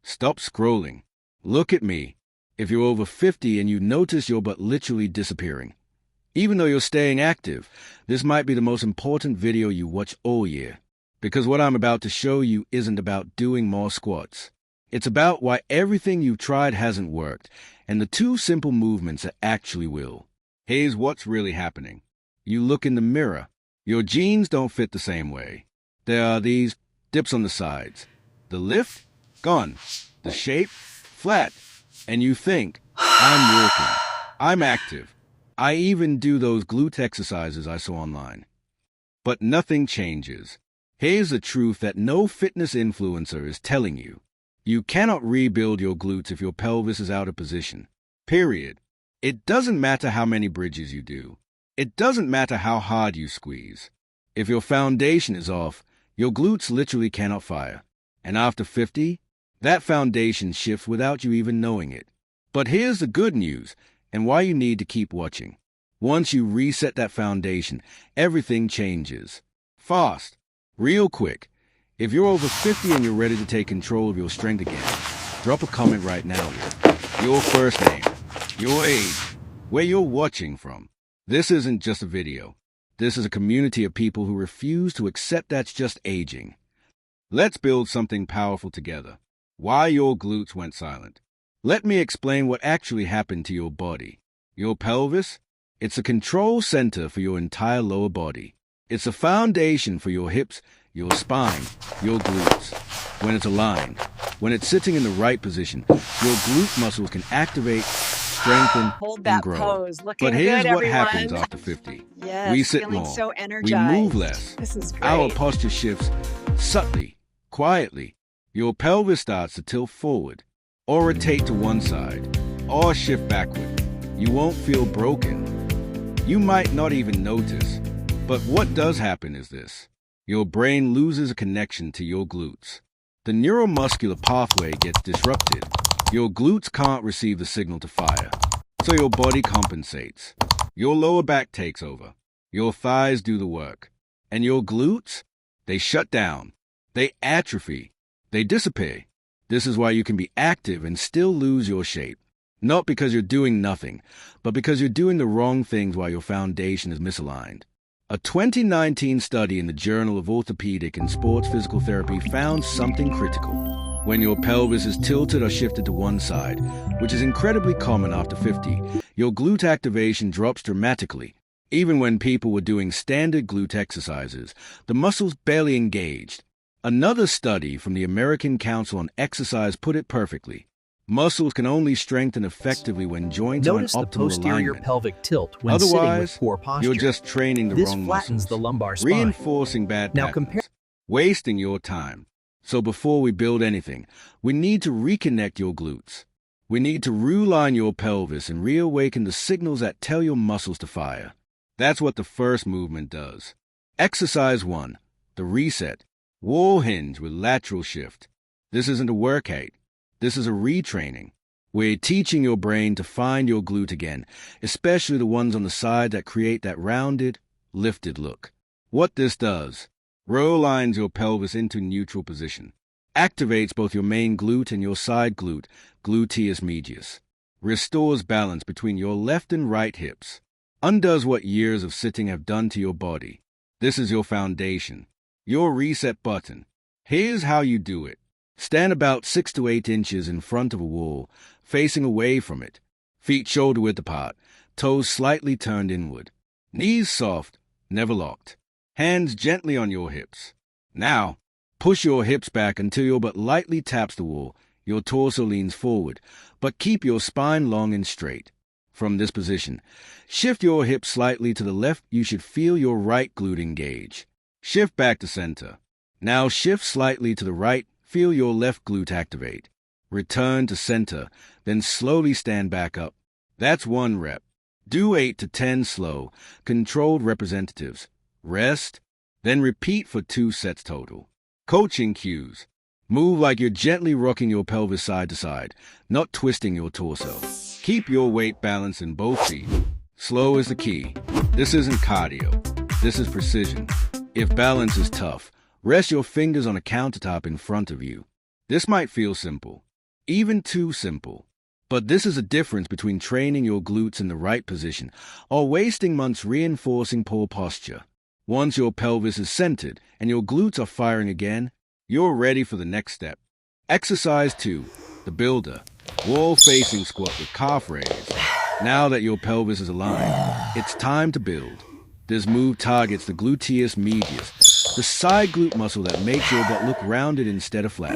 Stop scrolling. Look at me. If you're over 50 and you notice your butt literally disappearing, even though you're staying active, this might be the most important video you watch all year. Because what I'm about to show you isn't about doing more squats. It's about why everything you've tried hasn't worked, and the two simple movements that actually will. Here's what's really happening. You look in the mirror. Your jeans don't fit the same way. There are these dips on the sides. The lift? Gone. The shape? Flat. And you think, I'm working. I'm active. I even do those glute exercises I saw online. But nothing changes. Here's the truth that no fitness influencer is telling you. You cannot rebuild your glutes if your pelvis is out of position. Period. It doesn't matter how many bridges you do. It doesn't matter how hard you squeeze. If your foundation is off, your glutes literally cannot fire. And after 50, that foundation shifts without you even knowing it. But here's the good news, and why you need to keep watching. Once you reset that foundation, everything changes. Fast. Real quick. If you're over 50 and you're ready to take control of your strength again, drop a comment right now with your first name, your age, where you're watching from. This isn't just a video. This is a community of people who refuse to accept that's just aging. Let's build something powerful together. Why your glutes went silent. Let me explain what actually happened to your body. Your pelvis? It's a control center for your entire lower body. It's a foundation for your hips, your spine, your glutes. When it's aligned, when it's sitting in the right position, your glute muscles can activate, strengthen, Hold that and grow. pose. But here's good, what everyone. happens after 50. Yes, We sit feeling more. so We energized. move less. This is great. Our posture shifts subtly, quietly. Your pelvis starts to tilt forward, or rotate to one side, or shift backward. You won't feel broken. You might not even notice. But what does happen is this. Your brain loses a connection to your glutes. The neuromuscular pathway gets disrupted. Your glutes can't receive the signal to fire. So your body compensates. Your lower back takes over. Your thighs do the work. And your glutes? They shut down. They atrophy. They disappear. This is why you can be active and still lose your shape. Not because you're doing nothing, but because you're doing the wrong things while your foundation is misaligned. A 2019 study in the Journal of Orthopedic and Sports Physical Therapy found something critical. When your pelvis is tilted or shifted to one side, which is incredibly common after 50, your glute activation drops dramatically. Even when people were doing standard glute exercises, the muscles barely engaged. Another study from the American Council on Exercise put it perfectly. Muscles can only strengthen effectively when joints Notice are in the optimal posterior alignment. pelvic tilt when sitting with Otherwise, poor posture. you're just training the This wrong flattens muscles, the lumbar spine. reinforcing bad Now patterns, wasting your time. So before we build anything, we need to reconnect your glutes. We need to realign your pelvis and reawaken the signals that tell your muscles to fire. That's what the first movement does. Exercise 1, the reset. Wall hinge with lateral shift. This isn't a workout. This is a retraining. We're teaching your brain to find your glute again, especially the ones on the side that create that rounded, lifted look. What this does, realigns your pelvis into neutral position, activates both your main glute and your side glute, gluteus medius, restores balance between your left and right hips, undoes what years of sitting have done to your body. This is your foundation, your reset button. Here's how you do it. Stand about 6 to 8 inches in front of a wall, facing away from it. Feet shoulder-width apart, toes slightly turned inward. Knees soft, never locked. Hands gently on your hips. Now, push your hips back until your butt lightly taps the wall. Your torso leans forward, but keep your spine long and straight. From this position, shift your hips slightly to the left. You should feel your right glute engage. Shift back to center. Now shift slightly to the right. Feel your left glute activate. Return to center, then slowly stand back up. That's 1 rep. Do 8 to 10 slow, controlled representatives. Rest, then repeat for 2 sets total. Coaching cues. Move like you're gently rocking your pelvis side to side, not twisting your torso. Keep your weight balanced in both feet. Slow is the key. This isn't cardio. This is precision. If balance is tough, rest your fingers on a countertop in front of you. This might feel simple, even too simple. But this is a difference between training your glutes in the right position or wasting months reinforcing poor posture. Once your pelvis is centered and your glutes are firing again, you're ready for the next step. Exercise 2, the builder, wall-facing squat with calf raise. Now that your pelvis is aligned, it's time to build. This move targets the gluteus medius, the side glute muscle that makes your butt look rounded instead of flat.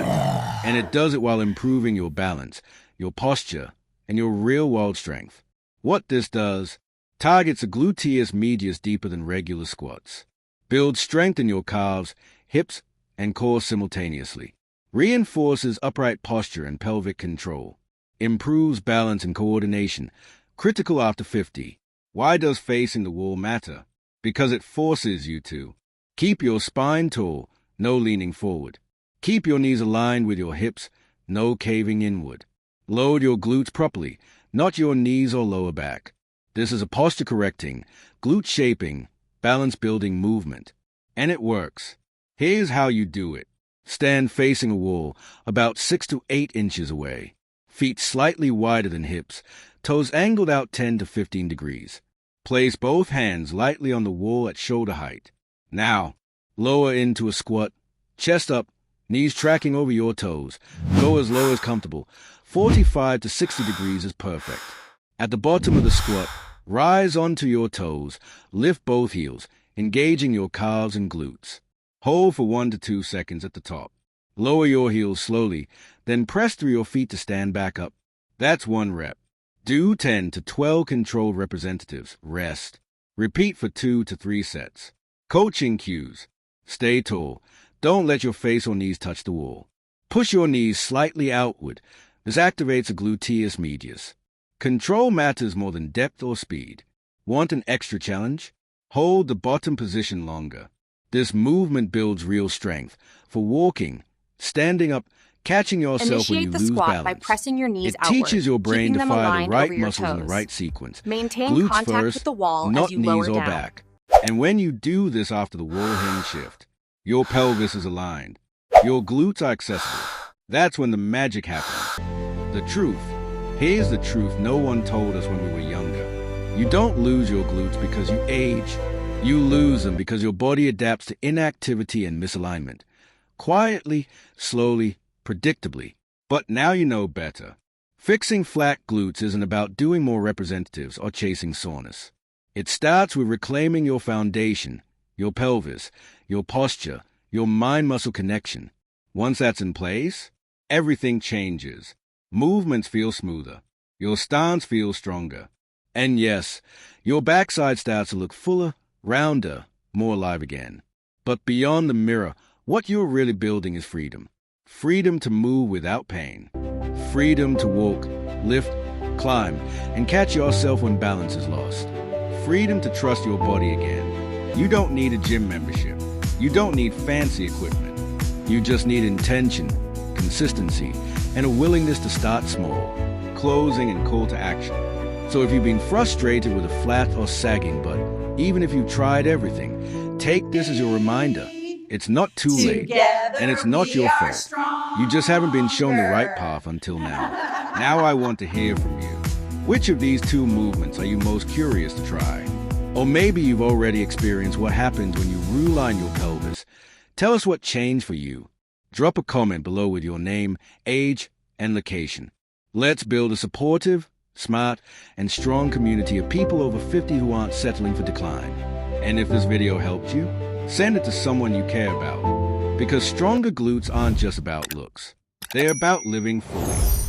And it does it while improving your balance, your posture, and your real-world strength. What this does, targets the gluteus medius deeper than regular squats. Builds strength in your calves, hips, and core simultaneously. Reinforces upright posture and pelvic control. Improves balance and coordination, critical after 50. Why does facing the wall matter? Because it forces you to. Keep your spine tall, no leaning forward. Keep your knees aligned with your hips, no caving inward. Load your glutes properly, not your knees or lower back. This is a posture-correcting, glute-shaping, balance-building movement. And it works. Here's how you do it. Stand facing a wall, about 6 to 8 inches away. Feet slightly wider than hips, toes angled out 10 to 15 degrees. Place both hands lightly on the wall at shoulder height. Now, lower into a squat, chest up, knees tracking over your toes. Go as low as comfortable. 45 to 60 degrees is perfect. At the bottom of the squat, rise onto your toes, lift both heels, engaging your calves and glutes. Hold for 1 to 2 seconds at the top. Lower your heels slowly, then press through your feet to stand back up. That's 1 rep. Do 10 to 12 controlled representatives. Rest. Repeat for 2 to 3 sets. Coaching cues. Stay tall. Don't let your face or knees touch the wall. Push your knees slightly outward. This activates a gluteus medius. Control matters more than depth or speed. Want an extra challenge? Hold the bottom position longer. This movement builds real strength for walking, standing up, catching yourself when you lose balance. Initiate the squat by pressing your knees outward, It teaches your brain to keeping them fire the aligned right over your muscles in the toes. right sequence. Maintain Glutes contact first, with the wall not as you knees lower or down. back. And when you do this after the wall hinge shift, your pelvis is aligned. Your glutes are accessible. That's when the magic happens. The truth. Here's the truth no one told us when we were younger. You don't lose your glutes because you age. You lose them because your body adapts to inactivity and misalignment. Quietly, slowly, predictably. But now you know better. Fixing flat glutes isn't about doing more representatives or chasing soreness. It starts with reclaiming your foundation, your pelvis, your posture, your mind-muscle connection. Once that's in place, everything changes. Movements feel smoother. Your stance feels stronger. And yes, your backside starts to look fuller, rounder, more alive again. But beyond the mirror, what you're really building is freedom. Freedom to move without pain. Freedom to walk, lift, climb, and catch yourself when balance is lost. Freedom to trust your body again. You don't need a gym membership. You don't need fancy equipment. You just need intention, consistency, and a willingness to start small. Closing and call to action. So if you've been frustrated with a flat or sagging butt, even if you've tried everything, take this as your reminder. It's not too late, and it's not your fault. You just haven't been shown the right path until now. Now I want to hear from you. Which of these 2 movements are you most curious to try? Or maybe you've already experienced what happens when you realign your pelvis. Tell us what changed for you. Drop a comment below with your name, age, and location. Let's build a supportive, smart, and strong community of people over 50 who aren't settling for decline. And if this video helped you, send it to someone you care about. Because stronger glutes aren't just about looks. They're about living fully.